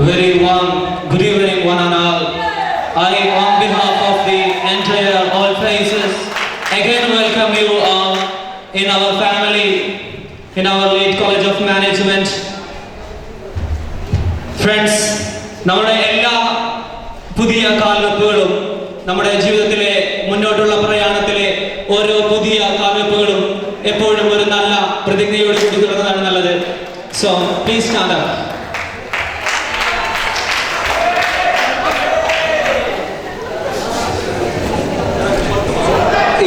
Very warm good evening one and all. I on behalf of the entire All Faces again welcome you all in our family, in our Lead College of Management. Friends, നമ്മുടെ എല്ലാ പുതിയ കാൽവെപ്പുകളും നമ്മുടെ ജീവിതത്തിലെ മുന്നോട്ടുള്ള പ്രയാണത്തിലെ ഓരോ പുതിയ കാൽവെപ്പുകളും എപ്പോഴും ഒരു നല്ല പ്രതിജ്ഞയോട് കൂടി തുടങ്ങുന്നതാണ് നല്ലത്. So please stand up.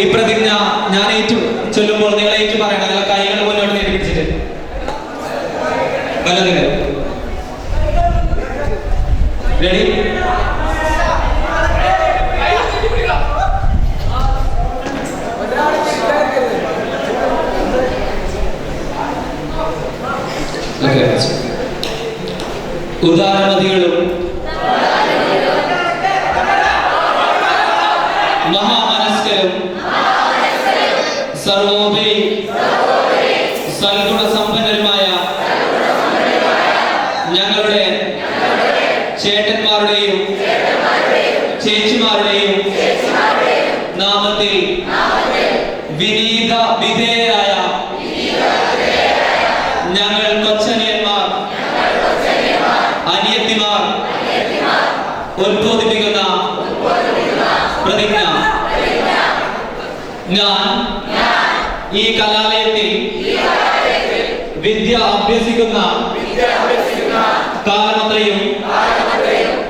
ഈ പ്രതിജ്ഞ ഞാൻ ഏറ്റു ചൊല്ലുമ്പോൾ നിങ്ങൾ ഏറ്റു പറയണം. നിങ്ങൾ കൈകൾ മുന്നോട്ട് നീട്ടി പിടിച്ചിട്ട് വലതുകൈ റെഡി. ഉദാരമതികളും മഹാമനസ്കരും സർവോപരി സൽഗുണസമ്പന്നരുമായ ഞങ്ങളുടെ ചേട്ടന്മാരുടെയും ചേച്ചിമാരുടെയും നാമത്തിൽ വിനീത വിധേയരായ ഞങ്ങൾ കൊച്ചനിയന്മാർ അനിയത്തിമാർ ഉദ്ബോധിപ്പിക്കുന്ന പ്രതിജ്ഞ. ഞാൻ ഈ കലാലയത്തിൽ വിദ്യ അഭ്യസിക്കുന്ന കാലമത്രയും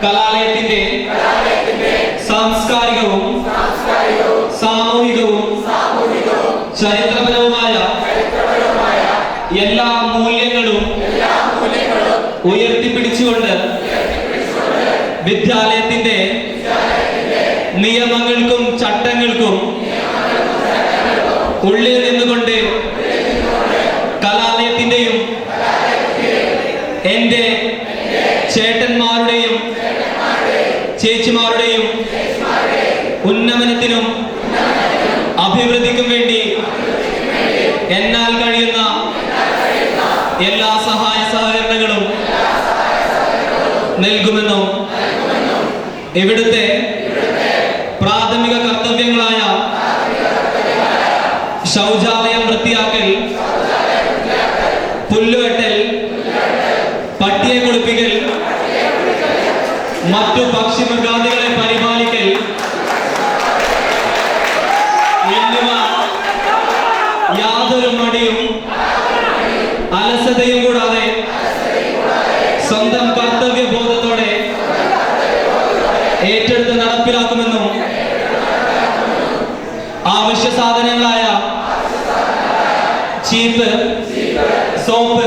കലാലയത്തിന്റെ സാംസ്കാരികവും സാമൂഹികവും ചരിത്രപരവുമായ എല്ലാ മൂല്യങ്ങളും ഉയർത്തിപ്പിടിച്ചുകൊണ്ട് വിദ്യാലയത്തിന്റെ നിയമങ്ങൾക്കും ചട്ടങ്ങൾക്കും ഉള്ളിൽ നിന്നുകൊണ്ട് കലാലയത്തിന്റെയും എന്റെ ചേട്ടന്മാരുടെയും ചേച്ചിമാരുടെയും ഉന്നമനത്തിനും അഭിവൃദ്ധിക്കും വേണ്ടി എന്നാൽ കഴിയുന്ന എല്ലാ സഹായ സഹകരണങ്ങളും നൽകുമെന്നും ഇവിടുത്തെ പ്രാഥമിക കർത്തവ്യങ്ങളായ ശൗചാലയം വൃത്തിയാക്കൽ, പുല്ലുവെട്ടൽ, പട്ടിയെ കുളിപ്പിക്കൽ, മറ്റു പക്ഷിമൃഗാദികളെ പരിപാലിക്കൽ എന്നിവ യാതൊരു മടിയും അലസതയും കൂടാതെ സ്വന്തം കർത്തവ്യബോധത്തോടെ ഏറ്റെടുത്ത് നടപ്പിലാക്കുമെന്നും ആവശ്യ സാധനങ്ങളായ ചീപ്പ്, സോപ്പ്,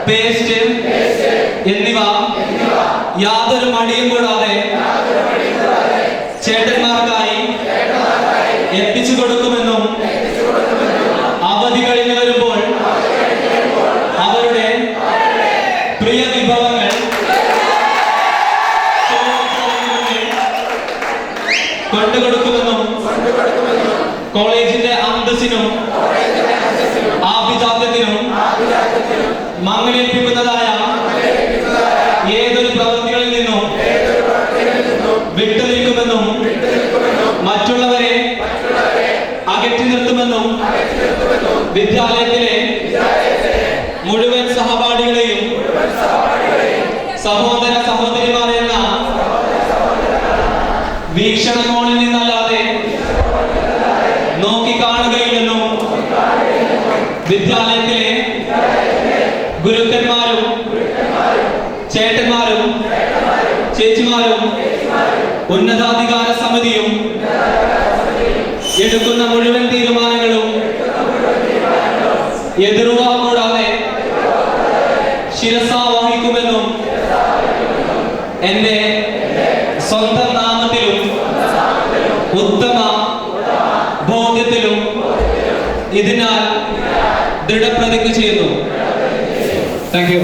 പേസ്റ്റ് എന്നിവ യാതൊരു മടിയും കൂടാതെ ചേട്ടന്മാർക്കായി എത്തിച്ചു കൊടുക്കുമെന്നും അവധി കഴിഞ്ഞു വരുമ്പോൾ അവരുടെ പ്രിയ വിഭവങ്ങൾ കൊണ്ടുകൊടുക്കുമെന്നും കോളേജിന്റെ അന്തസ്സിനും ആഭിജാത്യത്തിനും മങ്ങലേൽപ്പിക്കുന്നതായ ഏതൊരു പ്രവൃത്തികളിൽ നിന്നും വിട്ടുനിൽക്കുമെന്നും മറ്റുള്ളവരെ അകറ്റി നിർത്തുമെന്നും വിദ്യാലയത്തിലെ മുഴുവൻ സഹപാഠികളെയും സഹോദര സഹോദരിമാരെന്ന വീക്ഷണകോണിൽ നിന്നല്ലാതെ നോക്കിക്കാണുകയില്ലെന്നും വിദ്യാലയത്തിലെ ഗുരുക്കന്മാരും ചേട്ടന്മാരും ചേച്ചിമാരും ഉന്നതാധികാര സമിതിയും എടുക്കുന്ന മുഴുവൻ തീരുമാനങ്ങളും എതിർവാ കൂടാതെ ശിരസാ വഹിക്കുമെന്നും എന്റെ സ്വന്തം നാമത്തിലും ഉത്തമ ബോധ്യത്തിലും ഇതിനാൽ ദൃഢപ്രതിജ്ഞ ചെയ്യുന്നു. Thank you.